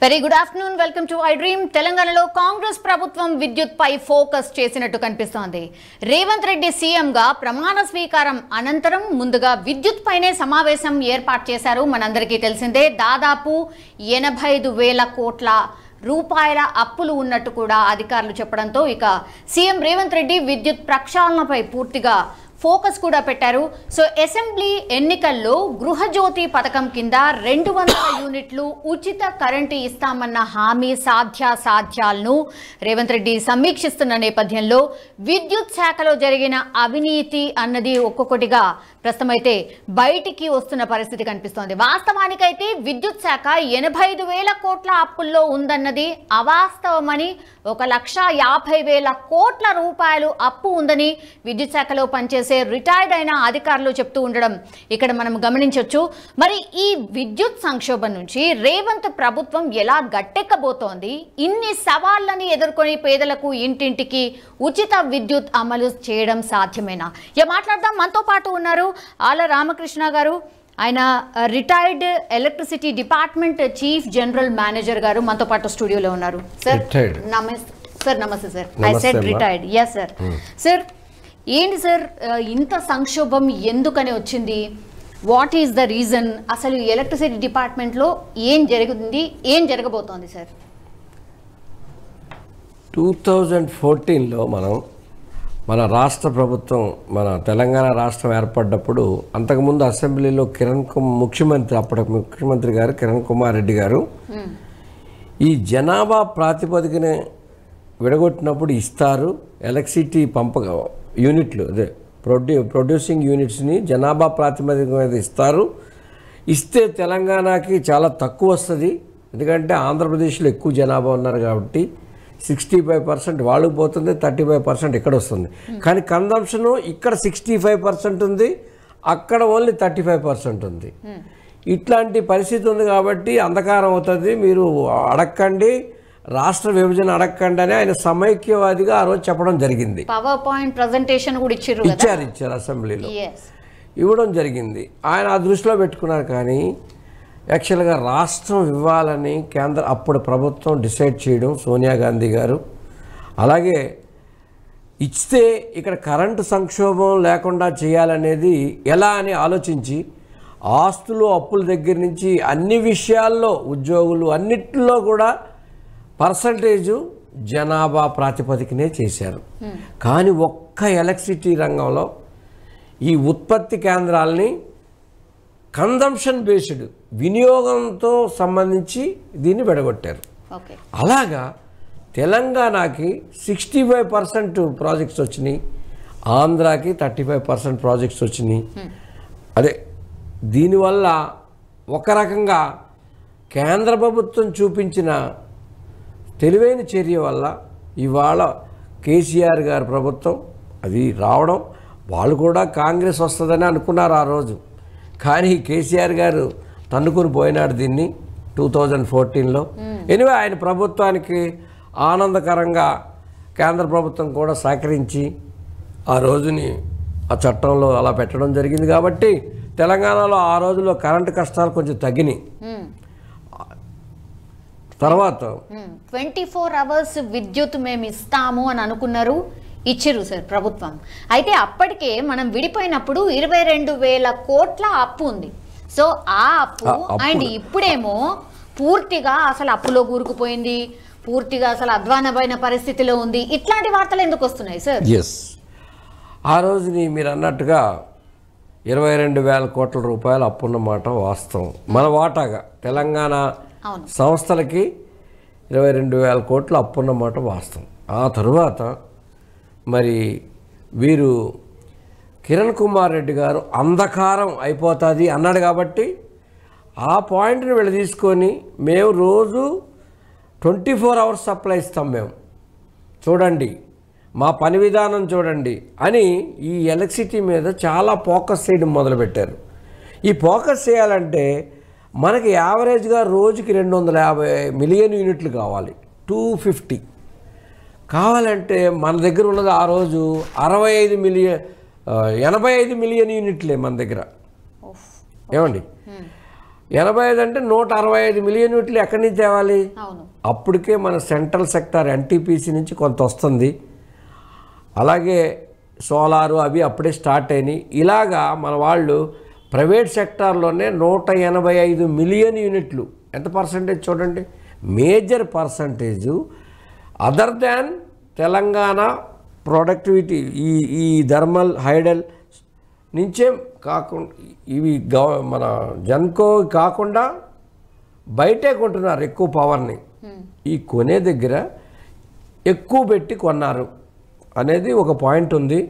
Very good afternoon, welcome to I dream. తెలంగాణలో కాంగ్రెస్ ప్రభుత్వం విద్యుత్ పై ఫోకస్ చేసినట్టు కనిపిస్తోంది. రేవంత్ రెడ్డి సీఎంగా ప్రమాణ స్వీకారం అనంతరం ముందుగా విద్యుత్ పైనే సమావేశం ఏర్పాటు చేశారు. మనందరికీ తెలిసిందే, దాదాపు 85,000 కోట్ల రూపాయల అప్పులు ఉన్నట్టు కూడా అధికారులు చెప్పడంతో ఇక సీఎం రేవంత్ రెడ్డి విద్యుత్ ప్రక్షాళనపై పూర్తిగా ఫోకస్ కూడా పెట్టారు. సో అసెంబ్లీ ఎన్నికల్లో గృహజ్యోతి పథకం కింద 200 యూనిట్లు ఉచిత కరెంటు ఇస్తామన్న హామీ సాధ్యాసాధ్యాలను రేవంత్ రెడ్డి సమీక్షిస్తున్న నేపథ్యంలో విద్యుత్ శాఖలో జరిగిన అవినీతి అన్నది ఒక్కొక్కటిగా ప్రస్తుతమైతే బయటికి వస్తున్న పరిస్థితి కనిపిస్తోంది. వాస్తవానికైతే విద్యుత్ శాఖ 85,000 కోట్ల అప్పుల్లో ఉందన్నది అవాస్తవమని, 1,50,000 కోట్ల రూపాయలు అప్పు ఉందని విద్యుత్ శాఖలో పనిచేసే రిటైర్డ్ అయిన అధికారులు చెప్తూ ఉండడం ఇక్కడ మనం గమనించవచ్చు. మరి ఈ విద్యుత్ సంక్షోభం నుంచి రేవంత్ ప్రభుత్వం ఎలా గట్టెక్కబోతోంది? ఇన్ని సవాళ్లని ఎదుర్కొని పేదలకు ఇంటింటికి ఉచిత విద్యుత్ అమలు చేయడం సాధ్యమేనా? మాట్లాడదాం. మనతో పాటు ఉన్నారు ఆల రామకృష్ణ గారు. ఆయన retired electricity department chief general manager గారు మనతో పాటు స్టూడియోలో ఉన్నారు. సార్ నమస్తే sir. I said retired. Yes sir. Sir, ఏంటి సార్ ఇంత సంక్షోభం ఎందుకని వచ్చింది? What is the reason? అసలు ఎలక్ట్రిసిటీ డిపార్ట్మెంట్లో ఏం జరుగుతుంది, ఏం జరగబోతోంది సార్? 2014లో మన రాష్ట్ర ప్రభుత్వం, మన తెలంగాణ రాష్ట్రం ఏర్పడ్డప్పుడు అంతకుముందు అసెంబ్లీలో అప్పటి ముఖ్యమంత్రి గారు కిరణ్ కుమార్ రెడ్డి గారు ఈ జనాభా ప్రాతిపదికన విడగొట్టినప్పుడు ఇస్తారు ఎలక్ట్రిసిటీ యూనిట్లు, అదే ప్రొడ్యూసింగ్ యూనిట్స్ని జనాభా ప్రాతిపదిక మీద ఇస్తారు. ఇస్తే తెలంగాణకి చాలా తక్కువ వస్తుంది, ఎందుకంటే ఆంధ్రప్రదేశ్లో ఎక్కువ జనాభా ఉన్నారు కాబట్టి 65% వాళ్ళకి పోతుంది, 35% ఇక్కడ వస్తుంది. కానీ కన్జంప్షను ఇక్కడ 65% ఉంది, అక్కడ ఓన్లీ 35% ఉంది. ఇట్లాంటి పరిస్థితి ఉంది కాబట్టి అంధకారం అవుతుంది, మీరు అడక్కండి, రాష్ట్ర విభజన అడగకండి అని ఆయన సమైక్యవాదిగా ఆ రోజు చెప్పడం జరిగింది. పవర్ పాయింట్ ప్రెజెంటేషన్ కూడా ఇచ్చారు అసెంబ్లీలో ఇవ్వడం జరిగింది. ఆయన ఆ దృష్టిలో పెట్టుకున్నారు. కానీ యాక్చువల్గా రాష్ట్రం ఇవ్వాలని అప్పుడు ప్రభుత్వం డిసైడ్ చేయడం, సోనియా గాంధీ గారు అలాగే ఇస్తే ఇక్కడ కరెంటు సంక్షోభం లేకుండా చేయాలనేది ఎలా అని ఆలోచించి ఆస్తులు అప్పుల దగ్గర నుంచి అన్ని విషయాల్లో ఉద్యోగులు అన్నిటిలో కూడా పర్సంటేజు జనాభా ప్రాతిపదికనే చేశారు. కానీ ఒక్క ఎలక్ట్రిసిటీ రంగంలో ఈ ఉత్పత్తి కేంద్రాలని కన్జంప్షన్ బేస్డ్, వినియోగంతో సంబంధించి దీన్ని విడగొట్టారు. అలాగా తెలంగాణకి 65% ప్రాజెక్ట్స్ వచ్చినాయి, ఆంధ్రాకి 35% ప్రాజెక్ట్స్ వచ్చినాయి. అదే దీనివల్ల ఒక రకంగా కేంద్ర ప్రభుత్వం చూపించిన తెలివైన చర్య వల్ల ఇవాళ కేసీఆర్ గారి ప్రభుత్వం అది రావడం, వాళ్ళు కూడా కాంగ్రెస్ వస్తుందని అనుకున్నారు ఆ రోజు. కానీ కేసీఆర్ గారు తన్నుకుని పోయినాడు దీన్ని 2014లో. ఎనివే ఆయన ప్రభుత్వానికి ఆనందకరంగా కేంద్ర ప్రభుత్వం కూడా సహకరించి ఆ రోజుని ఆ చట్టంలో అలా పెట్టడం జరిగింది. కాబట్టి తెలంగాణలో ఆ రోజుల్లో కరెంటు కష్టాలు కొంచెం తగ్గినాయి. తర్వాత 24 అవర్స్ విద్యుత్ మేము ఇస్తాము అని అనుకున్నారు, ఇచ్చిరు సార్ ప్రభుత్వం. అయితే అప్పటికే మనం విడిపోయినప్పుడు 22,000 కోట్ల అప్పు ఉంది. సో ఆ అప్పు అండ్ ఇప్పుడేమో పూర్తిగా అసలు అప్పులో కూరుకుపోయింది, పూర్తిగా అసలు అధ్వానమైన పరిస్థితిలో ఉంది. ఇట్లాంటి వార్తలు ఎందుకు వస్తున్నాయి సార్? ఆ రోజుని మీరు అన్నట్టుగా 22,000 కోట్ల రూపాయలు అప్పున్నమాట వాస్తవం. మన వాటాగా తెలంగాణ సంస్థలకి 22,000 కోట్ల అప్పున్నమాట వాస్తవం. ఆ తరువాత మరి వీరు కిరణ్ కుమార్ రెడ్డి గారు అంధకారం అయిపోతుంది అన్నాడు కాబట్టి ఆ పాయింట్ని వీళ్ళు తీసుకొని మేము రోజు 24 అవర్స్ సప్లై ఇస్తాం, మేము చూడండి, మా పని విధానం చూడండి అని ఈ ఎలక్ట్రిసిటీ మీద చాలా ఫోకస్ చేయడం మొదలుపెట్టారు. ఈ ఫోకస్ చేయాలంటే మనకి యావరేజ్గా రోజుకి 250 మిలియన్ యూనిట్లు కావాలి, 250 కావాలంటే మన దగ్గర ఉన్నది ఆ రోజు 85 మిలియన్ యూనిట్లే మన దగ్గర. ఏమండి, 85 అంటే 165 మిలియన్ యూనిట్లు ఎక్కడి నుంచి తేవాలి? అవును. అప్పటికే మన సెంట్రల్ సెక్టార్ ఎన్టీపీసీ నుంచి కొంత వస్తుంది. అలాగే సోలారు అవి అప్పుడే స్టార్ట్ అయినాయి. ఇలాగా మన వాళ్ళు ప్రైవేట్ సెక్టార్లోనే 185 మిలియన్ యూనిట్లు, ఎంత పర్సంటేజ్ చూడండి, major percentage other than Telangana productivity ఈ థర్మల్ హైడల్ నుంచే కాకుండా ఇవి మన జెన్కో కాకుండా బయటే కొంటున్నారు ఎక్కువ పవర్ని. ఈ కొనే దగ్గర ఎక్కువ పెట్టి కొన్నారు అనేది ఒక పాయింట్ ఉంది.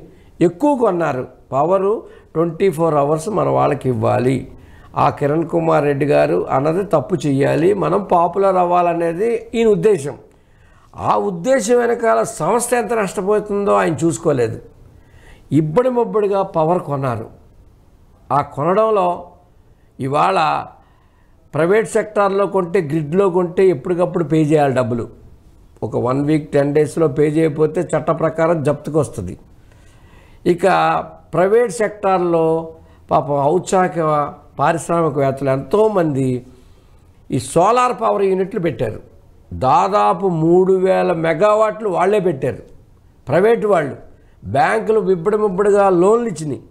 ఎక్కువ కొన్నారు, పవరు 24 అవర్స్ మన వాళ్ళకి ఇవ్వాలి. ఆ కిరణ్ కుమార్ రెడ్డి గారు అన్నది తప్పు చెయ్యాలి, మనం పాపులర్ అవ్వాలనేది ఈయన ఉద్దేశం. ఆ ఉద్దేశం వెనకాల సంస్థ ఎంత నష్టపోతుందో ఆయన చూసుకోలేదు. ఇబ్బడి ముబ్బడిగా పవర్ కొన్నారు. ఆ కొనడంలో ఇవాళ ప్రైవేట్ సెక్టార్లో కొంటే, గ్రిడ్లో కొంటే ఎప్పటికప్పుడు పే చేయాలి డబ్బులు. ఒక 1 వీక్ 10 డేస్లో పే చేయకపోతే చట్ట ప్రకారం జప్తుకు వస్తుంది. ఇక ప్రైవేట్ సెక్టార్లో పాపం ఔత్సాహిక పారిశ్రామికవేత్తలు ఎంతోమంది ఈ సోలార్ పవర్ యూనిట్లు పెట్టారు. దాదాపు 3000 మెగావాట్లు వాళ్ళే పెట్టారు, ప్రైవేటు వాళ్ళు. బ్యాంకులు ముబ్బడిగా లోన్లు ఇచ్చినాయి.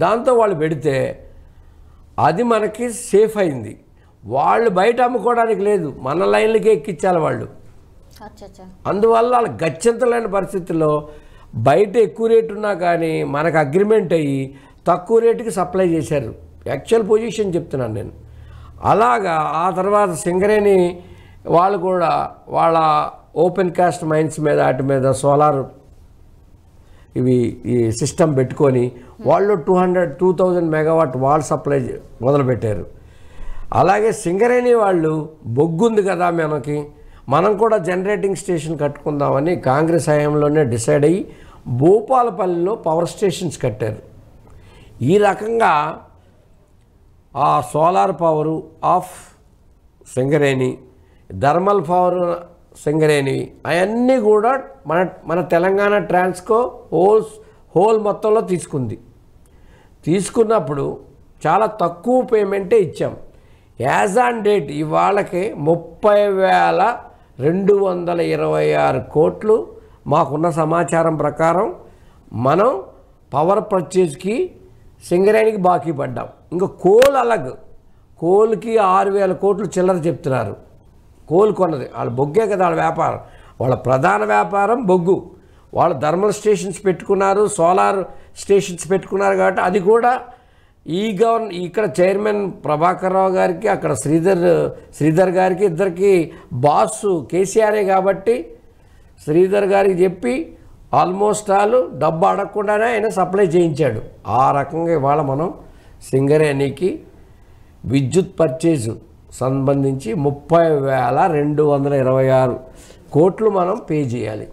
దాంతో వాళ్ళు పెడితే అది మనకి సేఫ్ అయింది. వాళ్ళు బయట అమ్ముకోవడానికి లేదు, మన లైన్లకే ఎక్కించాలి వాళ్ళు. అందువల్ల వాళ్ళు గత్యంతరలేని పరిస్థితుల్లో బయట ఎక్కువ రేటు ఉన్నా కానీ మనకు అగ్రిమెంట్ అయ్యి తక్కువ రేటుకి సప్లై చేశారు. యాక్చువల్ పొజిషన్ చెప్తున్నాను నేను. అలాగా ఆ తర్వాత సింగరేణి వాళ్ళు కూడా వాళ్ళ ఓపెన్ కాస్ట్ మైన్స్ మీద వాటి మీద సోలార్ ఈ సిస్టమ్ పెట్టుకొని వాళ్ళు 2000 మెగావాట్ వాళ్ళు సప్లై మొదలుపెట్టారు. అలాగే సింగరేణి వాళ్ళు బొగ్గుంది కదా మనం కూడా జనరేటింగ్ స్టేషన్ కట్టుకుందామని కాంగ్రెస్ హయాంలోనే డిసైడ్ అయ్యి భూపాలపల్లిలో పవర్ స్టేషన్స్ కట్టారు. ఈ రకంగా ఆ solar power of Singareni, thermal power Singareni అవన్నీ కూడా మన తెలంగాణ ట్రాన్స్కో హోల్ మొత్తంలో తీసుకున్నప్పుడు చాలా తక్కువ పేమెంటే ఇచ్చాం. యాజ్ ఆన్ డేట్ ఇవాళకి 30,226 కోట్లు మాకున్న సమాచారం ప్రకారం మనం పవర్ పర్చేజ్కి సింగరేణికి బాకీ పడ్డాం. ఇంకా కోల్ కోల్కి 6,000 కోట్లు చిల్లర చెప్తున్నారు. కోల్ కొన్నది వాళ్ళ బొగ్గే కదా వాళ్ళ వ్యాపారం, వాళ్ళ ప్రధాన వ్యాపారం బొగ్గు. వాళ్ళు థర్మల్ స్టేషన్స్ పెట్టుకున్నారు, సోలార్ స్టేషన్స్ పెట్టుకున్నారు. కాబట్టి అది కూడా ఇక్కడ చైర్మన్ ప్రభాకర్ రావు గారికి, అక్కడ శ్రీధర్ గారికి ఇద్దరికి బాసు కేసీఆరే కాబట్టి శ్రీధర్ గారికి చెప్పి ఆల్మోస్ట్ డబ్బు అడగకుండానే ఆయన సప్లై చేయించాడు. ఆ రకంగా ఇవాళ మనం సింగరేణికి విద్యుత్ పర్చేజ్ సంబంధించి 30,226 కోట్లు మనం పే చేయాలి.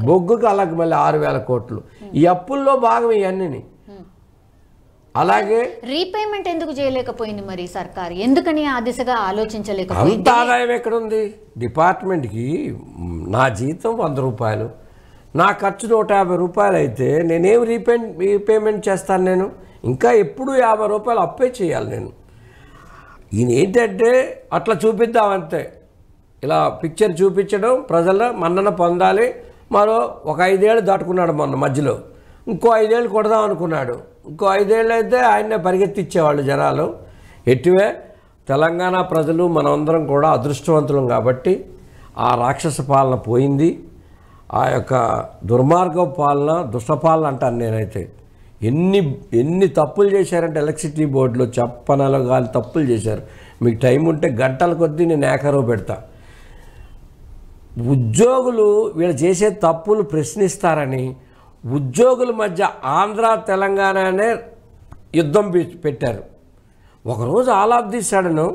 బొగ్గుకి అలాగే మళ్ళీ 6,000 కోట్లు. ఈ అప్పుల్లో భాగం ఇవన్నీ. అలాగే రీపేమెంట్ ఎందుకు చేయలేకపోయింది మరి సర్కార్? ఎందుకని ఆ దిశగా ఆలోచించలేకపోయింది? అంత ఆదాయం ఎక్కడుంది డిపార్ట్మెంట్కి? నా జీతం 100 రూపాయలు, నా ఖర్చు 150 రూపాయలు అయితే నేనేం రీపేమెంట్ చేస్తాను? నేను ఇంకా ఎప్పుడు 50 రూపాయలు అప్పే చేయాలి నేను. ఈయన ఏంటంటే అట్లా చూపిద్దామంతే, ఇలా పిక్చర్ చూపించడం, ప్రజల మన్నన పొందాలి. మరో ఒక 5 ఏళ్ళు దాటుకున్నాడు మొన్న మధ్యలో, ఇంకో 5 ఏళ్ళు కొడదాం అనుకున్నాడు. ఇంకో 5 ఏళ్ళు అయితే ఆయన్నే పరిగెత్తిచ్చేవాళ్ళు జనాలు. ఎటువే తెలంగాణ ప్రజలు మనమందరం కూడా అదృష్టవంతులం కాబట్టి ఆ రాక్షస పాలన పోయింది. ఆ యొక్క దుర్మార్గ పాలన, దుష్టపాలన అంటాను నేనైతే. ఎన్ని తప్పులు చేశారంటే ఎలక్ట్రిసిటీ బోర్డులో చెప్పనలగాలి తప్పులు చేశారు. మీకు టైం ఉంటే గంటల కొద్దీ నేను ఏకరవు పెడతా. ఉద్యోగులు వీళ్ళు చేసే తప్పులు ప్రశ్నిస్తారని ఉద్యోగుల మధ్య ఆంధ్ర తెలంగాణ అనే యుద్ధం పెట్టారు. ఒకరోజు ఆల్ ఆఫ్ ది సడన్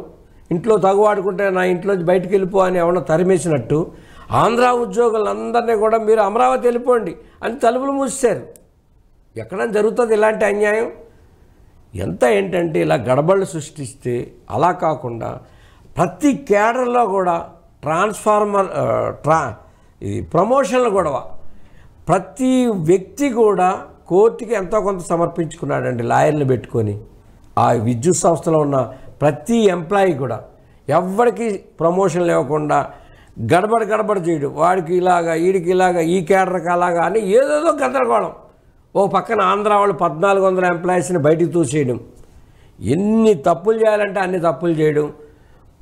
ఇంట్లో తగువాడుకుంటే నా ఇంట్లోంచి బయటికి వెళ్ళిపో అని ఏమన్నా తరిమేసినట్టు ఆంధ్ర ఉద్యోగులందరినీ కూడా మీరు అమరావతి వెళ్ళిపోండి అని తలుపులు మూసేశారు. ఎక్కడైనా జరుగుతుంది ఇలాంటి అన్యాయం? ఎంత ఏంటంటే ఇలా గడబళ్ళు సృష్టిస్తే అలా కాకుండా ప్రతి కేడర్లో కూడా ఇది ప్రమోషన్ల గొడవ. ప్రతి వ్యక్తి కూడా కోర్టుకి ఎంతో కొంత సమర్పించుకున్నాడండి లాయర్లు పెట్టుకొని. ఆ విద్యుత్ సంస్థలో ఉన్న ప్రతి ఎంప్లాయీ కూడా ఎవరికి ప్రమోషన్ లేకుండా గడబడ చేయడం, వాడికి ఇలాగా వీడికి ఇలాగా ఈ కేడర్కి అలాగా అని ఏదేదో గందరగోళం. ఓ పక్కన ఆంధ్ర వాళ్ళు 1400 ఎంప్లాయీస్ని బయటికి తూసేయడం, ఎన్ని తప్పులు చేయాలంటే అన్ని తప్పులు చేయడం,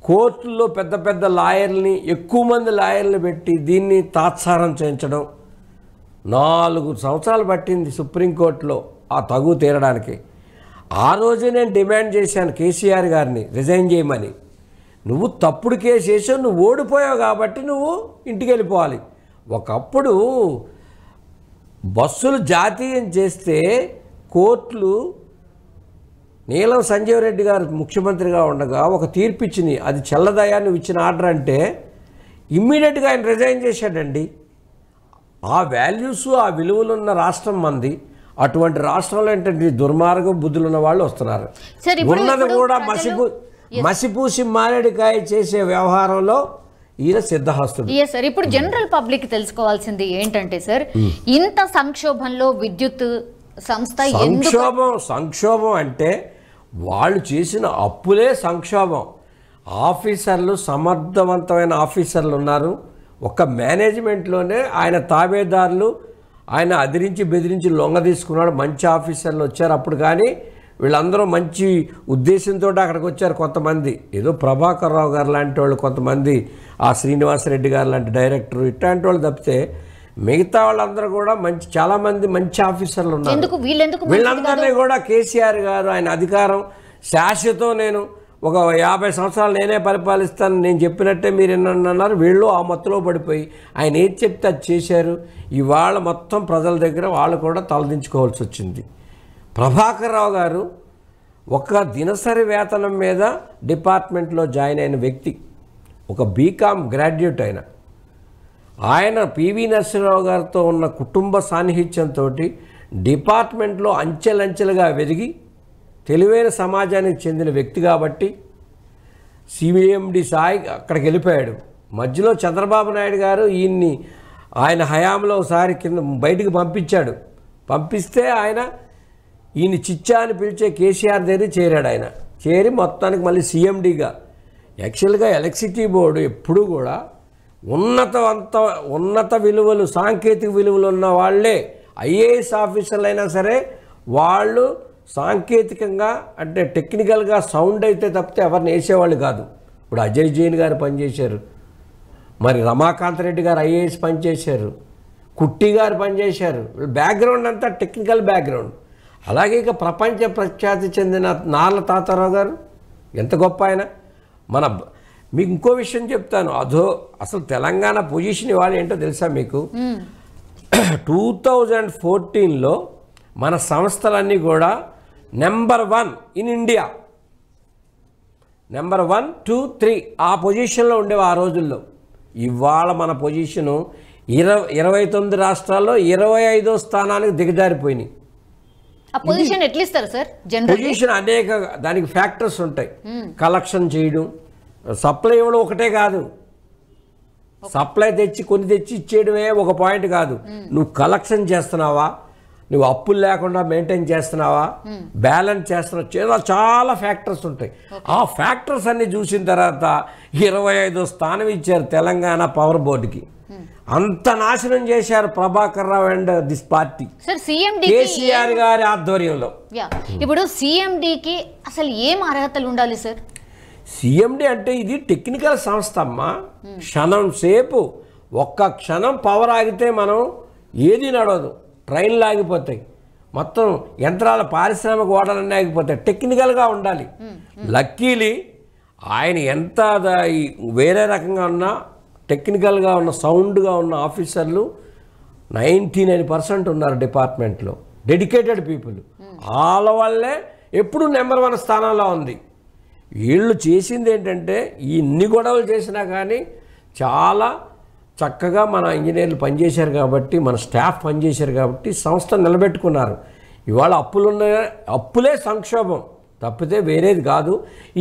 కోర్టుల్లో పెద్ద లాయర్ని ఎక్కువ మంది లాయర్లు పెట్టి దీన్ని తాత్సారం చేయించడం. 4 సంవత్సరాలు పట్టింది సుప్రీంకోర్టులో ఆ తగు తీరడానికి. ఆ రోజే నేను డిమాండ్ చేశాను కేసీఆర్ గారిని రిజైన్ చేయమని. నువ్వు తప్పుడు కేసు వేసావు, నువ్వు ఓడిపోయావు కాబట్టి నువ్వు ఇంటికి వెళ్ళిపోవాలి. ఒకప్పుడు బస్సులు జాతీయం చేస్తే కోర్టులు నీలం సంజీవ్ రెడ్డి గారు ముఖ్యమంత్రిగా ఉండగా ఒక తీర్పు ఇచ్చింది, అది చెల్లదయా నువ్వు ఇచ్చిన ఆర్డర్ అంటే ఇమ్మీడియట్గా ఆయన రిజైన్ చేశాడండి. ఆ వాల్యూస్ ఆ విలువలున్న రాష్ట్రం మంది. అటువంటి రాష్ట్రంలో ఏంటంటే దుర్మార్గం బుద్ధులు ఉన్న వాళ్ళు వస్తున్నారు. ఉన్నది కూడా మసిపూసి మారేడికాయ చేసే వ్యవహారంలో ఈయన సిద్ధహస్తుడు. సార్ ఇప్పుడు జనరల్ పబ్లిక్ తెలుసుకోవాల్సింది ఏంటంటే సార్, ఇంత సంక్షోభంలో విద్యుత్ సంస్థ సంక్షోభం అంటే వాళ్ళు చేసిన అప్పులే సంక్షోభం. ఆఫీసర్లు సమర్థవంతమైన ఆఫీసర్లు ఉన్నారు. ఒక మేనేజ్మెంట్లోనే ఆయన తాబేదారులు, ఆయన అదిరించి బెదిరించి లొంగ తీసుకున్నాడు. మంచి ఆఫీసర్లు వచ్చారు అప్పుడు. కానీ వీళ్ళందరూ మంచి ఉద్దేశంతో అక్కడికి వచ్చారు. కొంతమంది ఏదో ప్రభాకర్ రావు గారు లాంటి వాళ్ళు, కొంతమంది ఆ శ్రీనివాసరెడ్డి గారు లాంటి డైరెక్టర్, ఇట్లాంటి వాళ్ళు తప్పితే మిగతా వాళ్ళందరూ కూడా చాలామంది మంచి ఆఫీసర్లు ఉన్నారు. వీళ్ళందరినీ కూడా కేసీఆర్ గారు ఆయన అధికారం శాశ్వతం, నేను ఒక 50 సంవత్సరాలు నేనే పరిపాలిస్తాను, నేను చెప్పినట్టే మీరు ఎన్నన్నారు. వీళ్ళు ఆ మత్తులో పడిపోయి ఆయన ఏది చెప్తే అది చేశారు. ఇవాళ మొత్తం ప్రజల దగ్గర వాళ్ళు కూడా తలదించుకోవాల్సి వచ్చింది. ప్రభాకర్ రావు గారు ఒక దినసరి వేతనం మీద డిపార్ట్మెంట్లో జాయిన్ అయిన వ్యక్తి, ఒక బీకామ్ గ్రాడ్యుయేట్ ఆయన పివి నరసింహరావు గారితో ఉన్న కుటుంబ సాన్నిహిత్యంతో డిపార్ట్మెంట్లో అంచెలంచెలుగా వెదిగి తెలివైన సమాజానికి చెందిన వ్యక్తి కాబట్టి సిఎండి సాయి అక్కడికి వెళ్ళిపోయాడు. మధ్యలో చంద్రబాబు నాయుడు గారు ఈయన్ని ఆయన హయాంలో ఒకసారి కింద బయటికి పంపించాడు. పంపిస్తే ఆయన ఈయన చిచ్చా అని పిలిచే కేసీఆర్ దగ్గర చేరాడు. ఆయన చేరి మొత్తానికి మళ్ళీ సీఎండీగా. యాక్చువల్గా ఎలక్ట్రిసిటీ బోర్డు ఎప్పుడూ కూడా ఉన్నత విలువలు, సాంకేతిక విలువలు ఉన్న వాళ్ళే ఐఏఎస్ ఆఫీసర్లు అయినా సరే వాళ్ళు సాంకేతికంగా అంటే టెక్నికల్గా సౌండ్ అయితే తప్పితే ఎవరిని వేసేవాళ్ళు కాదు. ఇప్పుడు అజయ్ జైన్ గారు పనిచేశారు, మరి రమాకాంత్ రెడ్డి గారు ఐఏఎస్ పనిచేశారు, కుట్టి గారు పనిచేశారు. బ్యాక్గ్రౌండ్ అంతా టెక్నికల్ బ్యాక్గ్రౌండ్. అలాగే ఇక ప్రపంచ ప్రఖ్యాతి చెందిన నార్ల తాతారావు గారు ఎంత గొప్ప ఆయన. మీకు ఇంకో విషయం చెప్తాను, అసలు తెలంగాణ పొజిషన్ ఇవాళ ఏంటో తెలుసా మీకు? 2014లో మన సంస్థలన్నీ కూడా నెంబర్ 1 ఇన్ ఇండియా, నెంబర్ 1, 2, 3 ఆ పొజిషన్లో ఉండేవి ఆ రోజుల్లో. ఇవాళ మన పొజిషను 29 రాష్ట్రాల్లో 25వ స్థానానికి దిగజారిపోయినాయి. పొజిషన్ ఎట్లా ఇస్తారు సార్? పొజిషన్ అనేక దానికి ఫ్యాక్టర్స్ ఉంటాయి. కలెక్షన్ చేయడం, సప్లై ఇవ్వడం ఒకటే కాదు. సప్లై కొన్ని తెచ్చి ఇచ్చేయడమే ఒక పాయింట్ కాదు. నువ్వు కలెక్షన్ చేస్తున్నావా, నువ్వు అప్పులు లేకుండా మెయింటైన్ చేస్తున్నావా, బ్యాలెన్స్ చేస్తున్నావా, చాలా ఫ్యాక్టర్స్ ఉంటాయి. ఆ ఫ్యాక్టర్స్ అన్ని చూసిన తర్వాత 25వ స్థానం ఇచ్చారు తెలంగాణ పవర్ బోర్డుకి. అంత నాశనం చేశారు Prabhakar Rao and this party KCR గారి ఆధ్వర్యంలో. ఇప్పుడు సిఎండికి అసలు ఏం అర్హతలు ఉండాలి సార్? సిఎండి అంటే ఇది టెక్నికల్ సంస్థ అమ్మా. క్షణం సేపు ఒక్క క్షణం పవర్ ఆగితే మనం ఏది నడవదు, ట్రైన్లు ఆగిపోతాయి, మొత్తం యంత్రాల పారిశ్రామిక ఓడలన్నీ ఆగిపోతాయి. టెక్నికల్గా ఉండాలి. లక్కీలీ ఆయన ఎంత వేరే రకంగా ఉన్నా టెక్నికల్గా ఉన్న సౌండ్గా ఉన్న ఆఫీసర్లు 99% ఉన్నారు డిపార్ట్మెంట్లో, డెడికేటెడ్ పీపుల్. వాళ్ళ వల్లే ఎప్పుడు నెంబర్ 1 స్థానంలో ఉంది. వీళ్ళు చేసింది ఏంటంటే ఇన్ని గొడవలు చేసినా కానీ చాలా చక్కగా మన ఇంజనీర్లు పనిచేశారు కాబట్టి, మన స్టాఫ్ పనిచేశారు కాబట్టి సంస్థ నిలబెట్టుకున్నారు. ఇవాళ అప్పులే సంక్షోభం తప్పితే వేరేది కాదు.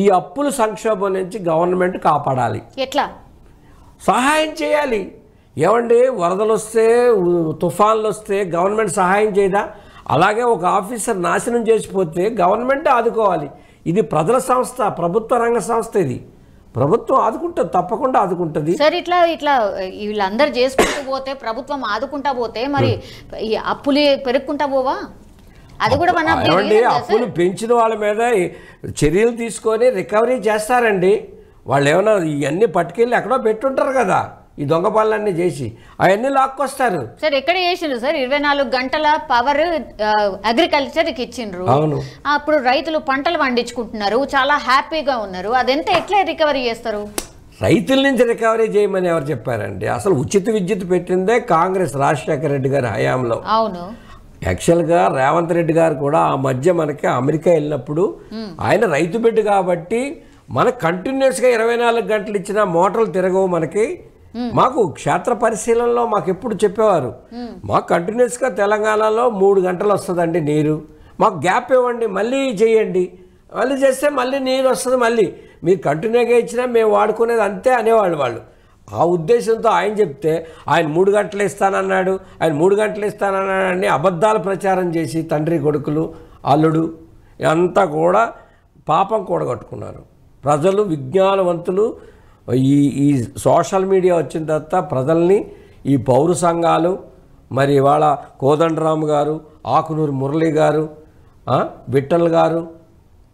ఈ అప్పుల సంక్షోభం నుంచి గవర్నమెంట్ కాపాడాలి. ఎట్లా? సహాయం చేయాలి. ఏమండి, వరదలు వస్తే, తుఫాన్లు వస్తే గవర్నమెంట్ సహాయం చేయదా? అలాగే ఒక ఆఫీసర్ నాశనం చేసిపోతే గవర్నమెంట్ ఆదుకోవాలి. ఇది ప్రజల సంస్థ, ప్రభుత్వ రంగ సంస్థ. ఇది ప్రభుత్వం ఆదుకుంటుంది, తప్పకుండా ఆదుకుంటుంది. సార్ ఇట్లా వీళ్ళందరూ చేసుకుంటూ పోతే, ప్రభుత్వం ఆదుకుంటా పోతే మరి ఈ అప్పులు పెరుగుకుంటా పోవా? అది కూడా మన అప్పులు పెంచిన వాళ్ళ మీద చర్యలు తీసుకొని రికవరీ చేస్తారండి. వాళ్ళు ఏమైనా ఇవన్నీ పట్టుకెళ్ళి ఎక్కడో పెట్టుంటారు కదా, ఈ దొంగ పనులన్నీ చేసి అవన్నీ లాక్కొస్తారు. సార్ ఎక్కడ చేసిండ్రు సార్? 24 గంటల పవర్ అగ్రికల్చర్కి ఇచ్చిండ్రు. అవును, అప్పుడు రైతులు పంటలు పండించుకుంటున్నారు, చాలా హ్యాపీగా ఉన్నారు. అదెంత ఎట్లా రికవరీ చేస్తారు? రైతుల నుంచి రికవరీ చేయమని ఎవరు చెప్పారండి? అసలు ఉచిత విద్యుత్ పెట్టిందే కాంగ్రెస్, రాజశేఖర రెడ్డి గారి హయాంలో. అవును, యాక్చువల్గా రేవంత్ రెడ్డి గారు కూడా ఆ మధ్య మనకి అమెరికా వెళ్ళినప్పుడు ఆయన రైతు బిడ్డ కాబట్టి మనకు కంటిన్యూస్గా 24 గంటలు ఇచ్చిన మోటార్లు తిరగవు మనకి. మాకు క్షేత్ర పరిశీలనలో మాకు ఎప్పుడు చెప్పేవారు, మాకు కంటిన్యూస్గా తెలంగాణలో 3 గంటలు వస్తుందండి నీరు, మాకు గ్యాప్ ఇవ్వండి, మళ్ళీ చేయండి, మళ్ళీ చేస్తే మళ్ళీ నీరు వస్తుంది, మళ్ళీ మీరు కంటిన్యూగా ఇచ్చినా మేము వాడుకునేది అంతే అనేవాళ్ళు వాళ్ళు. ఆ ఉద్దేశంతో ఆయన చెప్తే ఆయన 3 గంటలు ఇస్తానన్నాడు, ఆయన 3 గంటలు ఇస్తానన్నాడని అబద్ధాలు ప్రచారం చేసి తండ్రి కొడుకులు అల్లుడు అంతా కూడా పాపం కూడగట్టుకున్నారు. ప్రజలు విజ్ఞానవంతులు ఈ సోషల్ మీడియా వచ్చిన తర్వాత ప్రజల్ని, ఈ పౌర సంఘాలు, మరి ఇవాళ కోదండరాము గారు, ఆకునూరు మురళి గారు, విఠల్ గారు,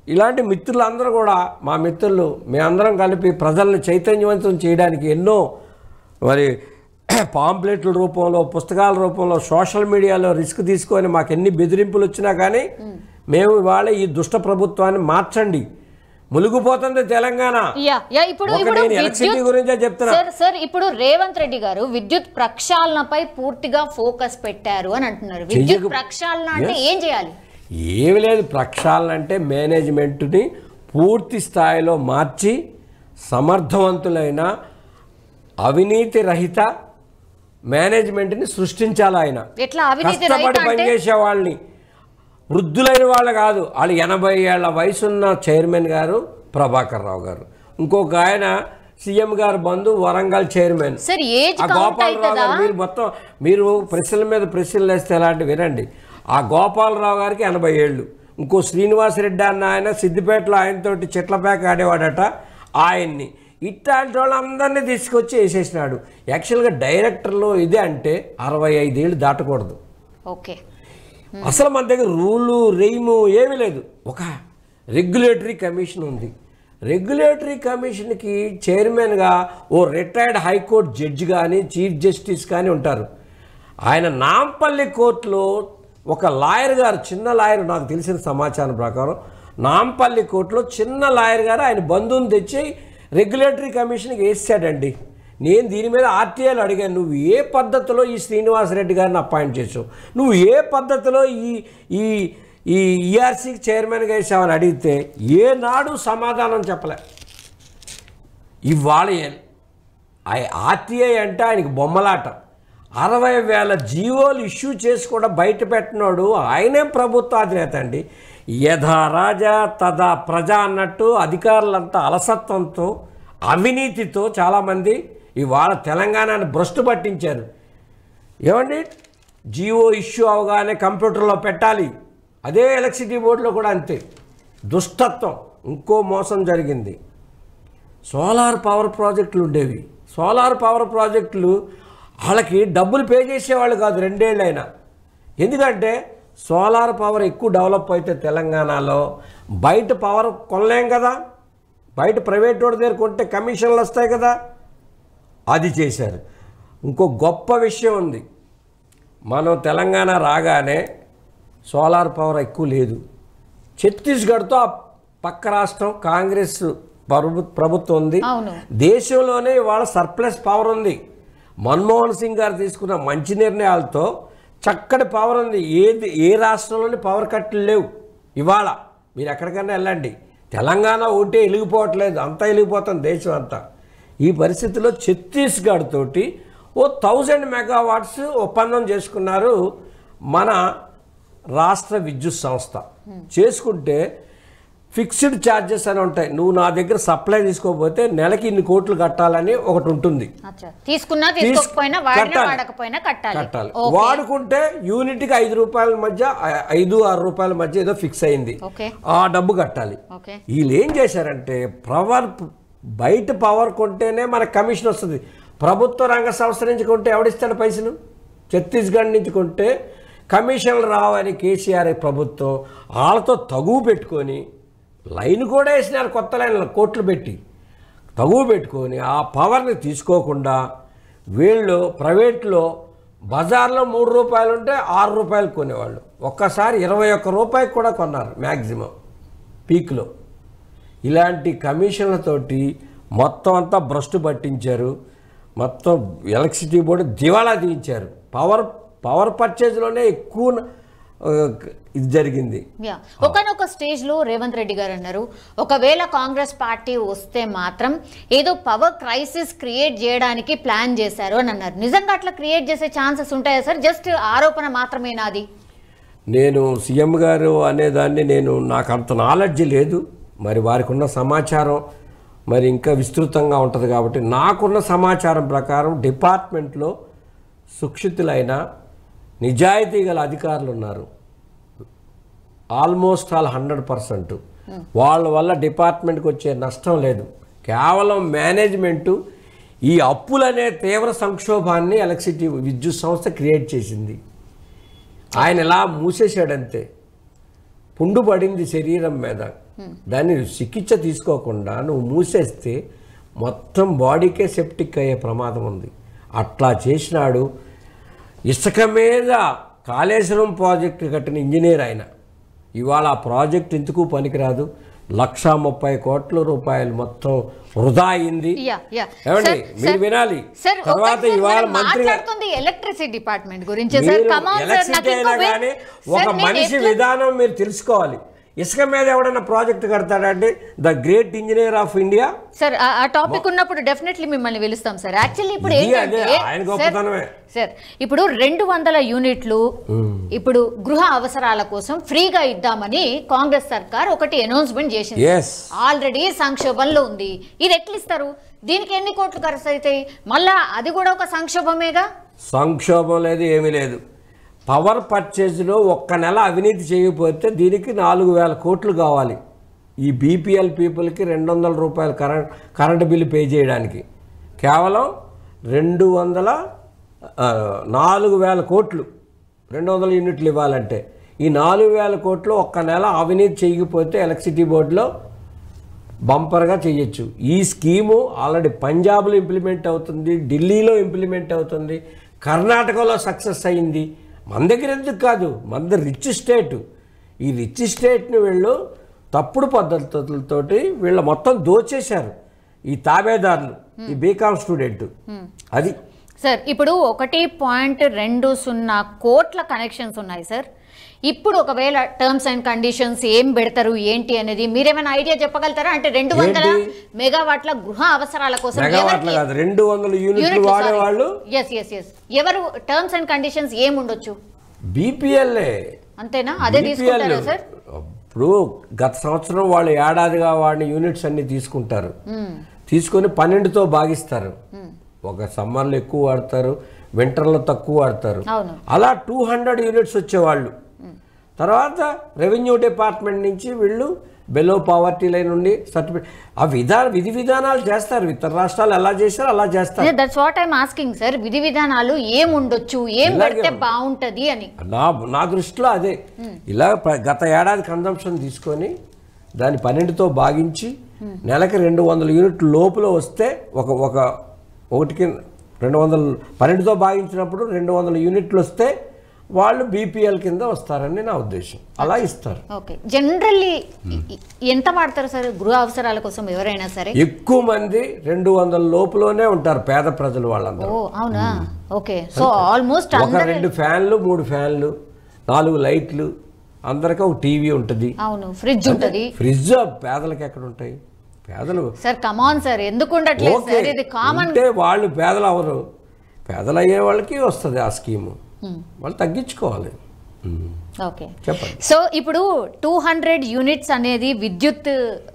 ఇలాంటి మిత్రులందరూ కూడా మా మిత్రులు మేమందరం కలిపి ప్రజల్ని చైతన్యవంతం చేయడానికి ఎన్నో మరి పాంప్లెట్ల రూపంలో, పుస్తకాల రూపంలో, సోషల్ మీడియాలో రిస్క్ తీసుకొని మాకు ఎన్ని బెదిరింపులు వచ్చినా కానీ మేము ఇవాళ ఈ దుష్ట ప్రభుత్వాన్ని మార్చండి, మునిగిపోతుంది తెలంగాణ. గురించే చెప్తున్నా సార్. ఇప్పుడు రేవంత్ రెడ్డి గారు విద్యుత్ ప్రక్షాళనపై పూర్తిగా ఫోకస్ పెట్టారు అని అంటున్నారు. విద్యుత్ ప్రక్షాళన అంటే ఏం చేయాలి? ఏమి లేదు, ప్రక్షాళన అంటే మేనేజ్మెంట్ని పూర్తి స్థాయిలో మార్చి సమర్థవంతులైన అవినీతి రహిత మేనేజ్మెంట్ని సృష్టించాలి. ఆయన కష్టపడి పనిచేసే వాళ్ళని, వృద్ధులైన వాళ్ళు కాదు, వాళ్ళు 80 ఏళ్ల వయసున్న చైర్మన్ గారు ప్రభాకర్ రావు గారు, ఇంకొక ఆయన సీఎం గారు బంధు వరంగల్ చైర్మన్ గోపాలరావు గారు. మీరు మొత్తం మీరు ప్రశ్నల మీద ప్రశ్నలు వేస్తే ఎలాంటి వినండి. ఆ గోపాలరావు గారికి 80 ఏళ్ళు, ఇంకో శ్రీనివాసరెడ్డి అన్న ఆయన సిద్దిపేటలో ఆయనతోటి చెట్లపేక ఆడేవాడట, ఆయన్ని ఇట్లాంటి వాళ్ళందరినీ తీసుకొచ్చి వేసేసినాడు. యాక్చువల్గా డైరెక్టర్లు ఇదే అంటే 65 ఏళ్ళు దాటకూడదు. ఓకే, అసలు మన దగ్గర రూలు రెయిము ఏమీ లేదు. ఒక రెగ్యులేటరీ కమిషన్ ఉంది. రెగ్యులేటరీ కమిషన్కి చైర్మన్గా ఓ రిటైర్డ్ హైకోర్టు జడ్జి కానీ చీఫ్ జస్టిస్ కానీ ఉంటారు. ఆయన నాంపల్లి కోర్టులో ఒక లాయర్ గారు, చిన్న లాయర్, నాకు తెలిసిన సమాచారం ప్రకారం నాంపల్లి కోర్టులో చిన్న లాయర్ గారు ఆయన బంధువుని తెచ్చి రెగ్యులేటరీ కమిషన్కి వేసాడండి. నేను దీని మీద ఆర్టీఐలు అడిగాను, నువ్వు ఏ పద్ధతిలో ఈ శ్రీనివాసరెడ్డి గారిని అపాయింట్ చేసావు, నువ్వు ఏ పద్ధతిలో ఈ ఈఆర్సీకి చైర్మన్గా వేసావని అడిగితే ఏనాడు సమాధానం చెప్పలే. ఇవాళ ఆర్టీఐ అంటే ఆయనకి బొమ్మలాట. 60,000 జీవోలు ఇష్యూ చేసి కూడా బయట పెట్టినోడు ఆయనే ప్రభుత్వ అధినేత అండి. యథా రాజా తదా ప్రజ అన్నట్టు అధికారులంతా అలసత్వంతో, అవినీతితో చాలామంది ఇవాళ తెలంగాణను భ్రష్టు పట్టించారు. ఏమండి, జియో ఇష్యూ అవగానే కంప్యూటర్లో పెట్టాలి, అదే ఎలక్ట్రిసిటీ బోర్డులో కూడా అంతే దుష్టత్వం. ఇంకో మోసం జరిగింది. సోలార్ పవర్ ప్రాజెక్టులు ఉండేవి. సోలార్ పవర్ ప్రాజెక్టులు వాళ్ళకి డబ్బులు పే చేసేవాళ్ళు కాదు 2 ఏళ్ళైనా. ఎందుకంటే సోలార్ పవర్ ఎక్కువ డెవలప్ అయితే తెలంగాణలో బయట పవర్ కొనలేం కదా, బయట ప్రైవేట్ వాడి దగ్గర కొంటే కమిషన్లు వస్తాయి కదా, అది చేశారు. ఇంకో గొప్ప విషయం ఉంది, మనం తెలంగాణ రాగానే సోలార్ పవర్ ఎక్కువ లేదు. ఛత్తీస్గఢ్తో ఆ పక్క రాష్ట్రం కాంగ్రెస్ ప్రభుత్వం ఉంది. దేశంలోనే ఇవాళ సర్ప్లస్ పవర్ ఉంది. మన్మోహన్ సింగ్ గారు తీసుకున్న మంచి నిర్ణయాలతో చక్కటి పవర్ ఉంది. ఏ రాష్ట్రంలోని పవర్ కట్లు లేవు. ఇవాళ మీరు ఎక్కడికైనా వెళ్ళండి, తెలంగాణ ఒకటే వెలిగిపోవట్లేదు, అంతా వెలిగిపోతుంది దేశం అంతా. ఈ పరిస్థితిలో ఛత్తీస్గఢ్ తోటి ఓ 1000 మెగావాట్స్ ఒప్పందం చేసుకున్నారు మన రాష్ట్ర విద్యుత్ సంస్థ. చేసుకుంటే ఫిక్స్డ్ ఛార్జెస్ అని ఉంటాయి. నువ్వు నా దగ్గర సప్లై తీసుకోకపోతే నెలకి ఇన్ని కోట్లు కట్టాలని ఒకటి ఉంటుంది. తీసుకున్నా తీసుకోకపోయినా వాడకపోయినా కట్టాలి. వాడుకుంటే యూనిట్కి 5 రూపాయల మధ్య 5-6 రూపాయల మధ్య ఏదో ఫిక్స్ అయింది, ఆ డబ్బు కట్టాలి. వీళ్ళు ఏం చేశారంటే బయట పవర్ కొంటేనే మనకు కమిషన్ వస్తుంది. ప్రభుత్వ రంగ సంస్థ నుంచి కొంటే ఎవడిస్తాడు పైసలు? ఛత్తీస్గఢ్ నుంచి కొంటే కమిషన్లు రావని కేసీఆర్ ప్రభుత్వం వాళ్ళతో తగువ పెట్టుకొని లైన్ కూడా వేసినారు, కొత్త లైన్లు కోట్లు పెట్టి తగువ పెట్టుకొని ఆ పవర్ని తీసుకోకుండా వీళ్ళు ప్రైవేట్లో బజార్లో 3 రూపాయలు ఉంటే 6 రూపాయలు కొనేవాళ్ళు. ఒక్కసారి 21 రూపాయలు కూడా కొన్నారు మ్యాక్సిమం పీక్లో. ఇలాంటి కమిషన్లతోటి మొత్తం అంతా భ్రష్టు పట్టించారు. మొత్తం ఎలక్ట్రిసిటీ బోర్డు దివాళా తీయించారు. పవర్ పర్చేజ్లోనే ఎక్కువ ఇది జరిగింది. ఒకనొక స్టేజ్లో రేవంత్ రెడ్డి గారు అన్నారు, ఒకవేళ కాంగ్రెస్ పార్టీ వస్తే మాత్రం ఏదో పవర్ క్రైసిస్ క్రియేట్ చేయడానికి ప్లాన్ చేశారు అని అన్నారు. నిజంగా అట్లా క్రియేట్ చేసే ఛాన్సెస్ ఉంటాయా సార్? జస్ట్ ఆరోపణ మాత్రమేనా అది? నేను సీఎం గారు అనేదాన్ని నాకు అంత నాలెడ్జ్ లేదు. మరి వారికి ఉన్న సమాచారం మరి ఇంకా విస్తృతంగా ఉంటుంది కాబట్టి నాకున్న సమాచారం ప్రకారం డిపార్ట్మెంట్లో సుక్షితులైన నిజాయితీ గల అధికారులు ఉన్నారు. Almost all 100%. వాళ్ళ వల్ల డిపార్ట్మెంట్కి వచ్చే నష్టం లేదు. కేవలం మేనేజ్మెంటు ఈ అప్పులనే తీవ్ర సంక్షోభాన్ని ఎలక్ట్రిసిటీ విద్యుత్ సంస్థ క్రియేట్ చేసింది. ఆయన ఎలా మూసేశాడంతే, పుండు పడింది శరీరం మీద, దాన్ని చికిత్స తీసుకోకుండా నువ్వు మూసేస్తే మొత్తం బాడీకే సెప్టిక్ అయ్యే ప్రమాదం ఉంది. అట్లా చేసినాడు. ఇసుక మీద కాళేశ్వరం ప్రాజెక్టు కట్టిన ఇంజనీర్ ఆయన. ఇవాళ ఆ ప్రాజెక్ట్ ఎందుకు పనికిరాదు. 130 కోట్ల రూపాయలు మొత్తం వృధా అయింది. ఏమండి మీరు వినాలి. తర్వాత ఇవాళ మంత్రి ఎలక్ట్రిసిటీ డిపార్ట్మెంట్ గురించి ఎలక్ట్రిసిటీ అయినా కానీ ఒక మనిషి విధానం మీరు తెలుసుకోవాలి. ఇసుక మీద ఎవడన్నా ప్రాజెక్ట్ కడతాడంటే the great engineer of India. Sir ఆ టాపిక్ ఉన్నప్పుడు డెఫినెట్లీ మిమ్మల్ని పిలుస్తాం సార్. యాక్చువల్లీ ఇప్పుడు సార్ ఇప్పుడు 200 యూనిట్లు ఇప్పుడు గృహ అవసరాల కోసం ఫ్రీగా ఇద్దామని కాంగ్రెస్ సర్కార్ ఒకటి అనౌన్స్మెంట్ చేసింది. ఆల్రెడీ సంక్షోభంలో ఉంది. ఇది ఎట్లా ఇస్తారు? దీనికి ఎన్ని కోట్లు ఖర్చు అవుతాయి? మళ్ళా అది కూడా ఒక సంక్షోభమేగా. సంక్షోభం లేదు, ఏమీ లేదు. పవర్ పర్చేజ్లో ఒక్క నెల అవినీతి చేయకపోతే దీనికి 4000 కోట్లు కావాలి. ఈ బీపీఎల్ పీపుల్కి 200 రూపాయలు కరెంటు బిల్లు పే చేయడానికి కేవలం 4000 కోట్లు 200 యూనిట్లు ఇవ్వాలంటే ఈ 4000 కోట్లు ఒక్క నెల అవినీతి చేయకపోతే ఎలక్ట్రిసిటీ బోర్డులో బంపర్గా చేయొచ్చు. ఈ స్కీము ఆల్రెడీ పంజాబ్లో ఇంప్లిమెంట్ అవుతుంది, ఢిల్లీలో ఇంప్లిమెంట్ అవుతుంది, కర్ణాటకలో సక్సెస్ అయింది. మన దగ్గర ఎందుకు కాదు, మన దగ్గర రిచ్ స్టేట్. ఈ రిచ్ స్టేట్ని వీళ్ళు తప్పుడు పద్ధతులతోటి వీళ్ళు మొత్తం దోచేశారు ఈ తాబేదారులు, ఈ బీకామ్ స్టూడెంట్. అది సార్ ఇప్పుడు 1.20 కోట్ల కనెక్షన్స్ ఉన్నాయి సార్. ఇప్పుడు ఒకవేళ టర్మ్స్ అండ్ కండిషన్స్ ఏం పెడతారు ఏంటి అనేది మీరేమైనా ఐడియా చెప్పగలుగుతారా? అంటే 200 మెగావాట్ల గృహ అవసరాల కోసం 200 యూనిట్లు వాడేవాళ్ళు ఎవరు టర్మ్స్ అండ్ కండిషన్స్ ఏముండొచ్చు? బీపీఎల్ఏ అంతేనా? అదే తీసుకుంటారా సార్? ఇప్పుడు గత సంవత్సరం వాళ్ళు ఏడాదిగా వాడిన యూనిట్స్ అన్ని తీసుకుంటారు, తీసుకొని 12తో భాగిస్తారు. ఒక సమ్మర్లో ఎక్కువ వాడతారు, వింటర్లో తక్కువ వాడతారు. అలా 200 యూనిట్స్ వచ్చేవాళ్ళు. తర్వాత రెవెన్యూ డిపార్ట్మెంట్ నుంచి వీళ్ళు బెలో పావర్టీ లైన్ నుండి సర్టిఫికేట్ ఆ విధి విధానాలు చేస్తారు. ఇతర రాష్ట్రాలు ఎలా చేశారో అలా చేస్తారు. That's what I am asking sir. విధి విధానాలు ఏముండొచ్చు, ఏం పెడితే బాగుంటది అని నా దృష్టిలో అదే. ఇలా గత ఏడాది కన్జంప్షన్ తీసుకొని దాన్ని 12తో భాగించి నెలకి 200 యూనిట్లు లోపల వస్తే ఒకటికి 200 12తో భాగించినప్పుడు 200 యూనిట్లు వస్తే వాళ్ళు బీపీఎల్ కింద వస్తారని నా ఉద్దేశం. అలా ఇస్తారు. ఓకే. జనరల్లీ ఎంత వాడతారు సార్ గృహ అవసరాల కోసం ఎవరైనా సరే? ఎక్కువ మంది 200 లోపులోనే ఉంటారు పేద ప్రజలు వాళ్ళందరూ. అవునా? ఓకే. సో ఆల్మోస్ట్ 2 ఫ్యాన్లు 3 ఫ్యాన్లు 4 లైట్లు, అందరికి ఒక టీవీ ఉంటుంది. అవును, ఫ్రిడ్జ్ ఉంటుంది. ఫ్రిడ్జ్ పేదలకు ఎక్కడ ఉంటాయి? పేదలు సార్ కమాన్ సార్, ఎందుకు ఉండట్లేదు సార్? ఇది కామన్. అంటే వాళ్ళు పేదలు అవరు, పేదలు అయ్యే వాళ్ళకి వస్తుంది ఆ స్కీము. వాళ్ళు తగ్గించుకోవాలి. ఓకే, చెప్పండి. సో ఇప్పుడు 200 యూనిట్స్ అనేది విద్యుత్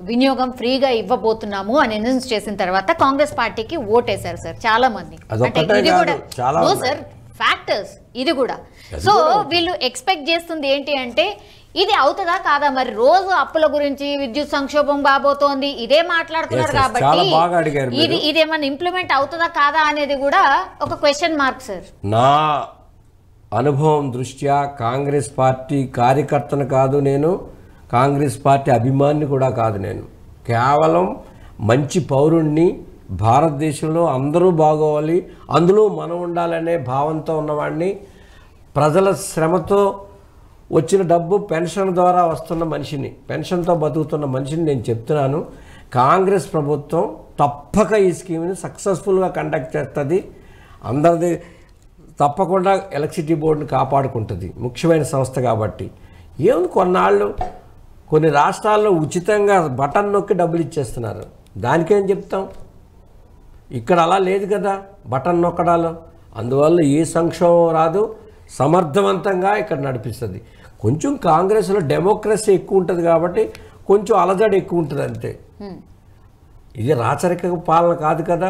వినియోగం ఫ్రీగా ఇవ్వబోతున్నాము అని అనౌన్స్ చేసిన తర్వాత కాంగ్రెస్ పార్టీకి ఓటేశారు సార్ చాలా మంది. అదొక్కటే ఇది కాదు, కూడా చాలా నో ఉన్నాయి. సార్, ఫ్యాక్టర్స్ ఇది కూడా. సో వీళ్ళు ఎక్స్పెక్ట్ చేస్తుంది ఏంటి అంటే ఇది అవుతుందా కాదా, మరి రోజు అప్పుల గురించి విద్యుత్ సంక్షోభం కాబోతోంది ఇదే మాట్లాడుతున్నారు Yes, yes, కాబట్టి చాలా బాగా అడిగారు మీరు. ఇది ఏమన్నా ఇంప్లిమెంట్ అవుతుందా కాదా అనేది కూడా ఒక క్వశ్చన్ మార్క్ సార్. నా అనుభవం దృష్ట్యా కాంగ్రెస్ పార్టీ కార్యకర్తను కాదు నేను, కాంగ్రెస్ పార్టీ అభిమానిని కూడా కాదు నేను, కేవలం మంచి పౌరుణ్ణి, భారతదేశంలో అందరూ బాగోవాలి అందులో మనం ఉండాలనే భావంతో ఉన్నవాడిని, ప్రజల శ్రమతో వచ్చిన డబ్బు పెన్షన్ ద్వారా వస్తున్న మనిషిని, పెన్షన్తో బతుకుతున్న మనిషిని నేను చెప్తున్నాను. కాంగ్రెస్ ప్రభుత్వం తప్పక ఈ స్కీమ్ని సక్సెస్ఫుల్గా కండక్ట్ చేస్తుంది. అందరిది తప్పకుండా ఎలక్ట్రిసిటీ బోర్డుని కాపాడుకుంటుంది, ముఖ్యమైన సంస్థ కాబట్టి. ఏముంది, కొన్నాళ్ళు కొన్ని రాష్ట్రాల్లో ఉచితంగా బటన్ నొక్కి డబ్బులు ఇచ్చేస్తున్నారు, దానికేం చెప్తాం. ఇక్కడ అలా లేదు కదా బటన్ నొక్కడాలు. అందువల్ల ఏ సంక్షోభం రాదు, సమర్థవంతంగా ఇక్కడ నడిపిస్తుంది. కొంచెం కాంగ్రెస్లో డెమోక్రసీ ఎక్కువ ఉంటుంది కాబట్టి కొంచెం అలజడి ఎక్కువ ఉంటుంది అంతే. ఇది రాచరిక పాలన కాదు కదా,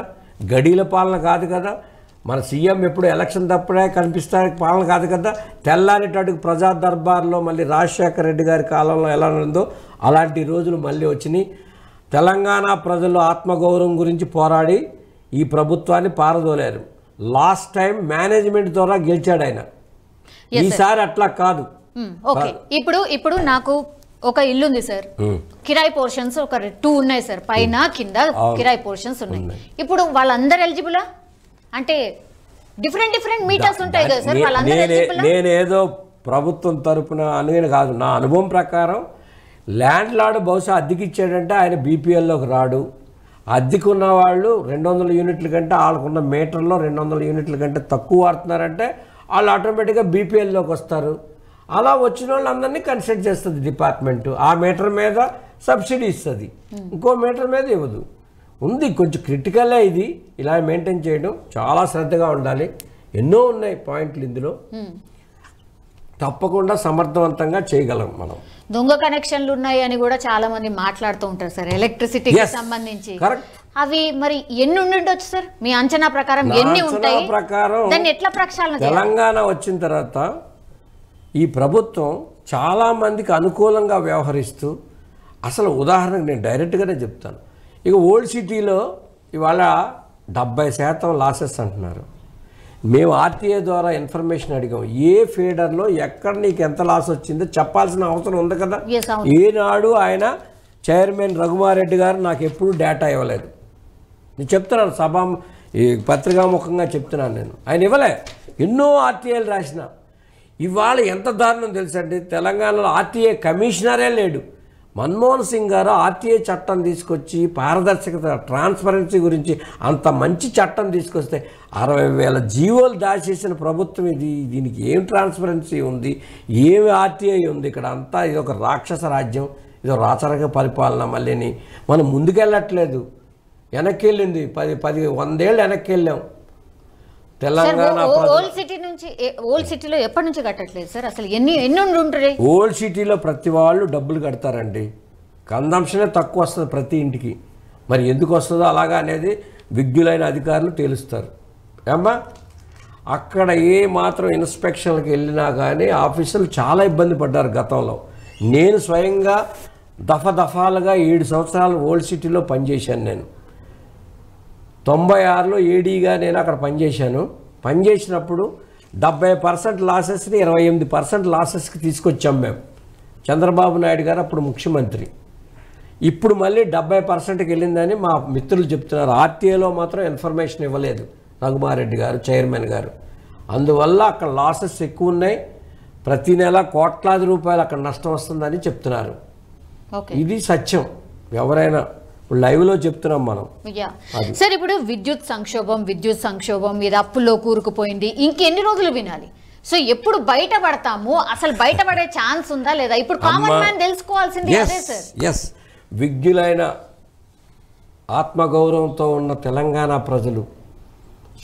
గడీల పాలన కాదు కదా, మన సీఎం ఎప్పుడు ఎలక్షన్ తప్పుడే కనిపిస్తే పాలన కాదు కదా. తెల్లారేటట్టుకు ప్రజా దర్బార్లో మళ్ళీ రాజశేఖర రెడ్డి గారి కాలంలో ఎలా ఉందో అలాంటి రోజులు మళ్ళీ వచ్చినాయి. తెలంగాణ ప్రజలు ఆత్మగౌరవం గురించి పోరాడి ఈ ప్రభుత్వాన్ని పారదోలారు. లాస్ట్ టైం మేనేజ్మెంట్ ద్వారా గెలిచాడు ఆయన, ఈసారి అట్లా కాదు. ఓకే, ఇప్పుడు నాకు ఒక ఇల్లు ఉంది సార్, కిరాయి పోర్షన్స్ ఒక 2 ఉన్నాయి సార్, పైన కింద కిరాయి పోర్షన్స్ ఉన్నాయి. ఇప్పుడు వాళ్ళందరూ ఎలిజిబులా అంటే డిఫరెంట్ మీటర్స్ ఉంటాయి కదా సార్, వాళ్ళందరూ ఎలిజిబులా? నేనేదో ప్రభుత్వం తరపున అనేది కాదు, నా అనుభవం ప్రకారం ల్యాండ్ లార్డ్ బహుశా అద్దెకి ఇచ్చాడంటే ఆయన బీపీఎల్లోకి రాడు. అద్దెకున్న వాళ్ళు 200 యూనిట్ల కంటే వాళ్ళకున్న మీటర్లో 200 యూనిట్ల కంటే తక్కువ వాడుతున్నారంటే వాళ్ళు ఆటోమేటిక్గా బీపీఎల్లోకి వస్తారు. అలా వచ్చిన వాళ్ళందరినీ కన్సిడర్ చేస్తుంది డిపార్ట్మెంటు. ఆ మీటర్ మీద సబ్సిడీ ఇస్తుంది, ఇంకో మీటర్ మీద ఇవ్వదు. ఉంది కొంచెం క్రిటికలే ఇది, ఇలా మెయింటైన్ చేయడం చాలా శ్రద్ధగా ఉండాలి. ఎన్నో ఉన్నాయి పాయింట్లు ఇందులో, తప్పకుండా సమర్థవంతంగా చేయగలం మనం. దొంగ కనెక్షన్లు ఉన్నాయి అని కూడా చాలా మంది మాట్లాడుతూ ఉంటారు సార్ ఎలక్ట్రిసిటీకి సంబంధించి. అవి మరి ఎన్ని ఉండొచ్చు సార్ మీ అంచనా ప్రకారం? ఎన్ని ఉంటాయి ప్రకారం దాన్ని ఎట్లా ప్రక్షాళన? తెలంగాణ వచ్చిన తర్వాత ఈ ప్రభుత్వం చాలా మందికి అనుకూలంగా వ్యవహరిస్తూ, అసలు ఉదాహరణకు నేను డైరెక్ట్గానే చెప్తాను. ఇక ఓల్డ్ సిటీలో ఇవాళ 70% లాసెస్ అంటున్నారు. మేము ఆర్టీఏ ద్వారా ఇన్ఫర్మేషన్ అడిగాం, ఏ ఫీడర్లో ఎక్కడ నీకు ఎంత లాస్ వచ్చిందో చెప్పాల్సిన అవసరం ఉంది కదా. ఈనాడు ఆయన చైర్మన్ రఘుమారెడ్డి గారు నాకు ఎప్పుడూ డేటా ఇవ్వలేదు. నేను చెప్తున్నాను, ఈ పత్రికాముఖంగా చెప్తున్నాను నేను, ఆయన ఇవ్వలే. ఎన్నో ఆర్టీఏలు రాసిన. ఇవాళ ఎంత దారుణం తెలుసండి, తెలంగాణలో ఆర్టీఏ కమిషనరే లేడు. మన్మోహన్ సింగ్ గారు ఆర్టీఏ చట్టం తీసుకొచ్చి పారదర్శకత, ట్రాన్స్పరెన్సీ గురించి అంత మంచి చట్టం తీసుకొస్తే 60,000 జీవోలు దాచేసిన ప్రభుత్వం ఇది. దీనికి ఏం ట్రాన్స్పరెన్సీ ఉంది, ఏమి ఆర్టీఐ ఉంది? ఇక్కడ అంతా ఇది ఒక రాక్షస రాజ్యం, ఇది ఒక రాచరిక పరిపాలన. మళ్ళీని మనం ముందుకెళ్ళట్లేదు, వెనక్కి వెళ్ళింది. 100 ఏళ్ళు వెనక్కి వెళ్ళాం. తెలంగాణ ఓల్డ్ సిటీలో ఎప్పటి నుంచి కట్టట్లేదు సార్? అసలు ఎన్ని ఉంటాయి? ఓల్డ్ సిటీలో ప్రతి వాళ్ళు డబ్బులు కడతారండి, కన్జంప్షనే తక్కువ వస్తుంది ప్రతి ఇంటికి. మరి ఎందుకు వస్తుందో అలాగా అనేది విజ్ఞులైన అధికారులు తేలుస్తారు. ఏమ్మా, అక్కడ ఏ మాత్రం ఇన్స్పెక్షన్కి వెళ్ళినా కానీ ఆఫీసులు చాలా ఇబ్బంది పడ్డారు గతంలో. నేను స్వయంగా దఫాలుగా 7 సంవత్సరాలు ఓల్డ్ సిటీలో పనిచేశాను. నేను 96లో ఏడీగా నేను అక్కడ పనిచేశాను. పనిచేసినప్పుడు 70% లాసెస్ని 28% లాసెస్కి తీసుకొచ్చాం మేము. చంద్రబాబు నాయుడు గారు అప్పుడు ముఖ్యమంత్రి. ఇప్పుడు మళ్ళీ 70%కి వెళ్ళిందని మా మిత్రులు చెప్తున్నారు. ఆర్టీఏలో మాత్రం ఇన్ఫర్మేషన్ ఇవ్వలేదు రఘుమారెడ్డి గారు, చైర్మన్ గారు. అందువల్ల అక్కడ లాసెస్ ఎక్కువ ఉన్నాయి. ప్రతి నెల కోట్లాది రూపాయలు అక్కడ నష్టం వస్తుందని చెప్తున్నారు. ఇది సత్యం, ఎవరైనా లైవ్లో చెప్తున్నాం మనం. సార్, ఇప్పుడు విద్యుత్ సంక్షోభం ఇది అప్పుల్లో కూరుకుపోయింది, ఇంకెన్ని రోజులు వినాలి? సో ఎప్పుడు బయటపడతాము? అసలు బయటపడే ఛాన్స్ ఉందా లేదా? ఇప్పుడు కామన్ మ్యాన్ తెలుసుకోవాల్సింది అదే సార్. ఎస్, విజ్ఞులైన ఆత్మగౌరవంతో ఉన్న తెలంగాణ ప్రజలు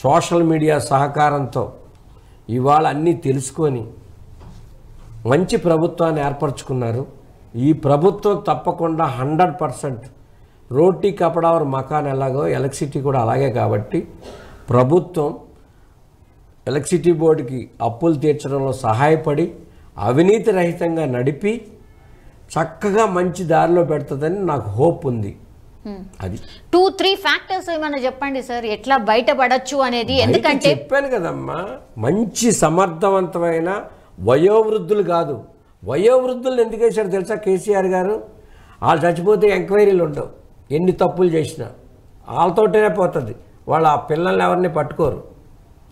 సోషల్ మీడియా సహకారంతో ఇవాళ అన్నీ తెలుసుకొని మంచి ప్రభుత్వాన్ని ఏర్పరచుకున్నారు. ఈ ప్రభుత్వం తప్పకుండా 100% రోటీ కపడావర్ మకాన్ ఎలాగో ఎలక్ట్రిసిటీ కూడా అలాగే. కాబట్టి ప్రభుత్వం ఎలక్ట్రిసిటీ బోర్డుకి అప్పులు తీర్చడంలో సహాయపడి అవినీతి రహితంగా నడిపి చక్కగా మంచి దారిలో పెడుతుందని నాకు హోప్ ఉంది. అది 2-3 ఫ్యాక్టర్స్ ఏమైనా చెప్పండి సార్, ఎట్లా బయటపడచ్చు అనేది. ఎందుకంటే చెప్పాను కదమ్మా, మంచి సమర్థవంతమైన వయోవృద్ధులు కాదు. వయోవృద్ధులను ఎందుకు వేశారు తెలుసా కేసీఆర్ గారు? వాళ్ళు చచ్చిపోతే ఎంక్వైరీలు ఉండవు, ఎన్ని తప్పులు చేసినా వాళ్ళతోటనే పోతుంది. వాళ్ళ ఆ పిల్లల్ని ఎవరిని పట్టుకోరు.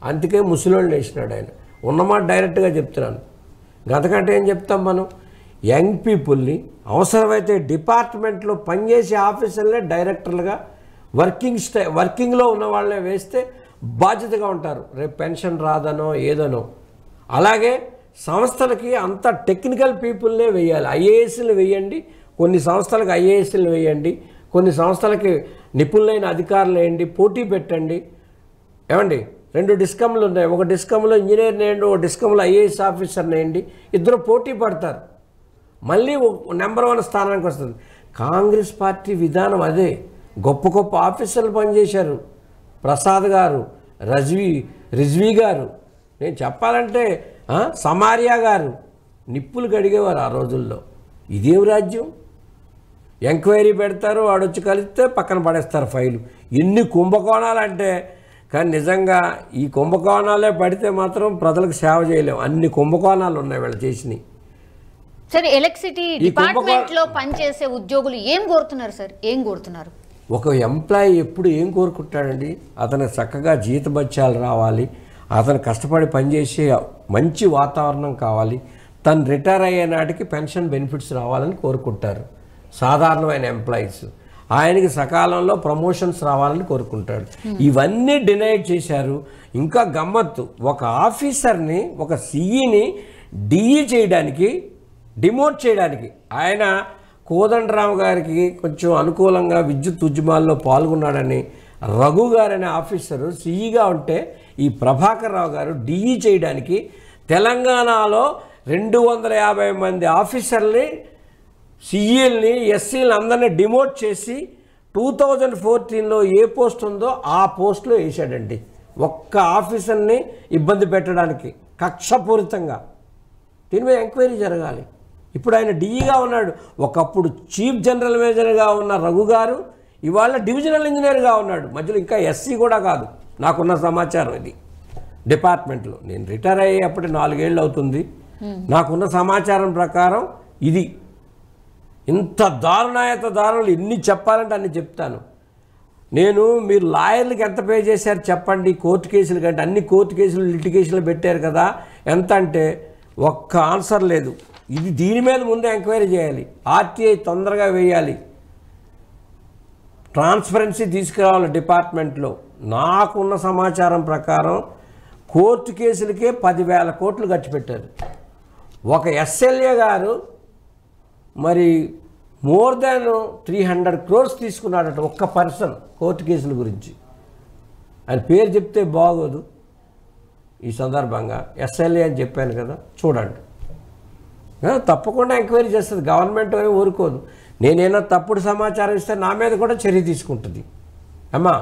అందుకే ముసలోళ్ళు వేసినాడు ఆయన. ఉన్నమాట డైరెక్ట్గా చెప్తున్నాను. గతకంటే ఏం చెప్తాం మనం? యంగ్ పీపుల్ని అవసరమైతే డిపార్ట్మెంట్లో పనిచేసే ఆఫీసర్లే డైరెక్టర్లుగా వర్కింగ్లో ఉన్న వాళ్ళే వేస్తే బాధ్యతగా ఉంటారు. రేపు పెన్షన్ రాదనో ఏదనో. అలాగే సంస్థలకి అంత టెక్నికల్ పీపుల్నే వేయాలి. ఐఏఎస్లు వేయండి, కొన్ని సంస్థలకు ఐఏఎస్లు వేయండి, కొన్ని సంస్థలకి నిపుణులైన అధికారులు వేయండి, పోటీ పెట్టండి. ఏమండి, 2 డిస్కమ్లు ఉన్నాయి, ఒక డిస్కమ్లో ఇంజనీర్ వేయండి, ఒక డిస్కమ్లో ఐఏఎస్ ఆఫీసర్ని వేయండి, ఇద్దరు పోటీ పడతారు, మళ్ళీ నెంబర్ 1 స్థానానికి వస్తుంది. కాంగ్రెస్ పార్టీ విధానం అదే. గొప్ప గొప్ప ఆఫీసర్లు పనిచేశారు. ప్రసాద్ గారు, రిజ్వీ గారు, నేను చెప్పాలంటే సమారియా గారు నిప్పులు గడిగేవారు ఆ రోజుల్లో. ఇదేం రాజ్యం? ఎంక్వైరీ పెడతారు, వాడొచ్చి కలిస్తే పక్కన పడేస్తారు ఫైలు. ఎన్ని కుంభకోణాలు అంటే, కానీ నిజంగా ఈ కుంభకోణాలే పడితే మాత్రం ప్రజలకు సేవ చేయలేము. అన్ని కుంభకోణాలు ఉన్నాయి వీళ్ళు చేసినాయి. సార్, ఎలక్ట్రిసిటీ డిపార్ట్మెంట్లో పనిచేసే ఉద్యోగులు ఏం కోరుతున్నారు సార్? ఏం కోరుతున్నారు? ఒక ఎంప్లాయీ ఎప్పుడు ఏం కోరుకుంటాడండి? అతను చక్కగా జీతభత్యాలు రావాలి, అతను కష్టపడి పనిచేసే మంచి వాతావరణం కావాలి, తను రిటైర్ అయ్యే నాటికి పెన్షన్ బెనిఫిట్స్ రావాలని కోరుకుంటారు సాధారణమైన ఎంప్లాయీస్. ఆయనకి సకాలంలో ప్రమోషన్స్ రావాలని కోరుకుంటాడు. ఇవన్నీ డినైడ్ చేశారు. ఇంకా గమ్మత్తు, ఒక ఆఫీసర్ని, ఒక సిఈని డిఈ చేయడానికి, డిమోట్ చేయడానికి, ఆయన కోదండరావు గారికి కొంచెం అనుకూలంగా విద్యుత్ ఉద్యమాల్లో పాల్గొన్నాడని రఘు గారనే ఆఫీసరు సిఈగా ఉంటే ఈ ప్రభాకర్ రావు గారు డిఈ చేయడానికి తెలంగాణలో 250 మంది ఆఫీసర్ని, సిఈల్ని, ఎస్సీలని అందరినీ డిమోట్ చేసి 2014లో ఏ పోస్ట్ ఉందో ఆ పోస్టులో వేసాడండి. ఒక్క ఆఫీసర్ని ఇబ్బంది పెట్టడానికి కక్షపూరితంగా. దీని మీద ఎంక్వైరీ జరగాలి. ఇప్పుడు ఆయన డిఈగా ఉన్నాడు. ఒకప్పుడు చీఫ్ జనరల్ మేనేజర్గా ఉన్న రఘు గారు ఇవాళ డివిజనల్ ఇంజనీర్గా ఉన్నాడు. మధ్యలో ఇంకా ఎస్సీ కూడా కాదు, నాకున్న సమాచారం ఇది. డిపార్ట్మెంట్లో నేను రిటైర్ అయ్యేప్పటి 4 ఏళ్ళు అవుతుంది. నాకున్న సమాచారం ప్రకారం ఇది. ఇంత దారుణాలు ఎన్ని చెప్పాలంటే అన్ని చెప్తాను నేను. మీరు లాయర్లకు ఎంత పే చేశారు చెప్పండి? కోర్టు కేసులు కంటే అన్ని కోర్టు కేసులు లిటిగేషన్లు పెట్టారు కదా, ఎంత అంటే ఒక్క ఆన్సర్ లేదు. ఇది దీని మీద ముందే ఎంక్వైరీ చేయాలి, ఆర్టీఐ తొందరగా వేయాలి, ట్రాన్స్పరెన్సీ తీసుకురావాలి డిపార్ట్మెంట్లో. నాకున్న సమాచారం ప్రకారం కోర్టు కేసులకే 10,000 కోట్లు ఖర్చు పెట్టారు. ఒక ఎస్ఎల్ఏ గారు మరి మోర్ దాన్ 300 crores తీసుకున్నాడట ఒక్క పర్సన్ కోర్టు కేసుల గురించి. ఆయన పేరు చెప్తే బాగోదు ఈ సందర్భంగా, ఎస్ఎల్ఏ అని చెప్పాను కదా, చూడండి. తప్పకుండా ఎంక్వైరీ చేస్తుంది గవర్నమెంట్, ఏమి ఊరుకోదు. నేనైనా తప్పుడు సమాచారం ఇస్తే నా మీద కూడా చర్య తీసుకుంటుంది అమ్మా.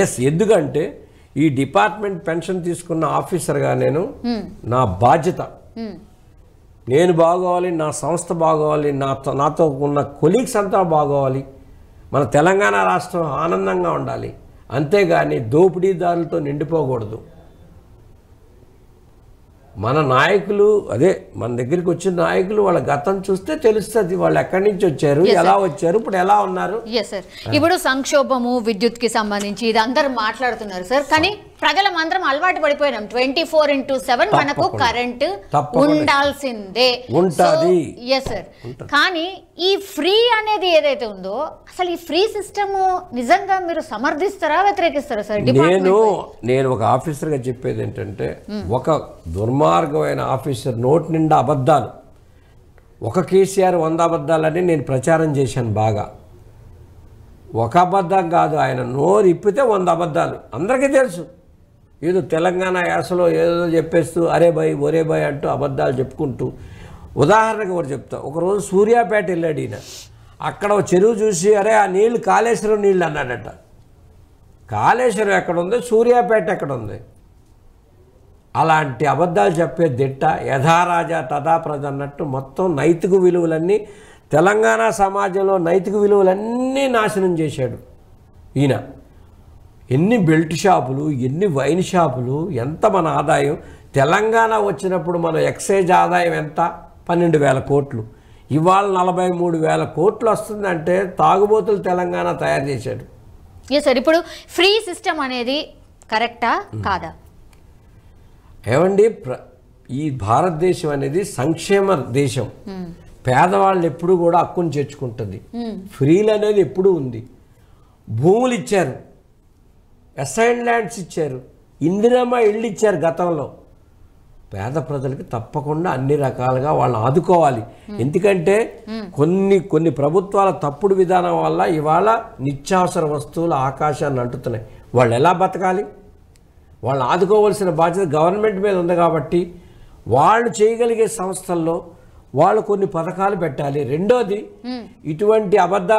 ఎస్, ఎందుకంటే ఈ డిపార్ట్మెంట్ పెన్షన్ తీసుకున్న ఆఫీసర్గా నేను, నా బాధ్యత, నేను బాగోవాలి, నా సంస్థ బాగోవాలి, నాతో ఉన్న కొలీగ్స్ అంతా బాగోవాలి, మన తెలంగాణ రాష్ట్రం ఆనందంగా ఉండాలి. అంతేగాని దోపిడీదారులతో నిండిపోకూడదు. మన నాయకులు, అదే మన దగ్గరికి వచ్చిన నాయకులు, వాళ్ళ గతం చూస్తే తెలుస్తుంది వాళ్ళు ఎక్కడి నుంచి వచ్చారు, ఎలా వచ్చారు, ఇప్పుడు ఎలా ఉన్నారు. ఇప్పుడు సంక్షోభము, విద్యుత్ కి సంబంధించి ఇది అందరూ మాట్లాడుతున్నారు సార్. కానీ ప్రజల మందరం అలవాటు పడిపోయినాం. 24/7 మనకు కరెంట్ ఉండాల్సిందే ఉంటుంది. కానీ ఈ ఫ్రీ అనేది ఏదైతే ఉందో, అసలు ఈ ఫ్రీ సిస్టమ్ నిజంగా మీరు సమర్థిస్తారా, వ్యతిరేకిస్తారా సార్? నేను ఒక ఆఫీసర్గా చెప్పేది ఏంటంటే, ఒక దుర్మార్గమైన ఆఫీసర్ నోటి నిండా అబద్ధాలు, ఒక కేసీఆర్ 100 అబద్ధాలని నేను ప్రచారం చేశాను బాగా. ఒక అబద్ధం కాదు, ఆయన నోరు ఇప్పితే 100 అబద్ధాలు అందరికీ తెలుసు. ఏదో తెలంగాణ యాసలో ఏదో చెప్పేస్తూ అరే బాయ్ ఒరే బాయ్ అంటూ అబద్ధాలు చెప్పుకుంటూ. ఉదాహరణకు ఒకటి చెప్తా. ఒకరోజు సూర్యాపేట వెళ్ళాడు ఈయన. అక్కడ ఒక చెరువు చూసి అరే ఆ నీళ్ళు కాళేశ్వరం నీళ్ళు అన్నాడట. కాళేశ్వరం ఎక్కడ ఉంది, సూర్యాపేట ఎక్కడ ఉంది? అలాంటి అబద్ధాలు చెప్పే దిట్ట. యథారాజా తథా ప్రజ అన్నట్టు మొత్తం నైతిక విలువలన్నీ, తెలంగాణ సమాజంలో నైతిక విలువలన్నీ నాశనం చేశాడు ఈయన. ఎన్ని బెల్ట్ షాపులు, ఎన్ని వైన్ షాపులు, ఎంత మన ఆదాయం. తెలంగాణ వచ్చినప్పుడు మన ఎక్సైజ్ ఆదాయం ఎంత? 12,000 కోట్లు. ఇవాళ 43,000 కోట్లు వస్తుందంటే తాగుబోతులు తెలంగాణ తయారు చేశాడు. సార్, ఇప్పుడు ఫ్రీ సిస్టమ్ అనేది కరెక్టా కాదా? ఏమండి, ఈ భారతదేశం అనేది సంక్షేమ దేశం. పేదవాళ్ళు ఎప్పుడు కూడా హక్కును చేర్చుకుంటుంది. ఫ్రీలు అనేది ఎప్పుడూ ఉంది. భూములు ఇచ్చారు, అసైన్ ల్యాండ్స్ ఇచ్చారు, ఇందిరమ్మ ఇళ్ళు ఇచ్చారు గతంలో. పేద ప్రజలకి తప్పకుండా అన్ని రకాలుగా వాళ్ళని ఆదుకోవాలి. ఎందుకంటే కొన్ని ప్రభుత్వాల తప్పుడు విధానం వల్ల ఇవాళ నిత్యావసర వస్తువులు ఆకాశాన్ని అంటుతున్నాయి. వాళ్ళు ఎలా బతకాలి? వాళ్ళని ఆదుకోవాల్సిన బాధ్యత గవర్నమెంట్ మీద ఉంది. కాబట్టి వాళ్ళు చేయగలిగే సంస్థల్లో వాళ్ళు కొన్ని పథకాలు పెట్టాలి. రెండోది, ఇటువంటి అబద్ధాలు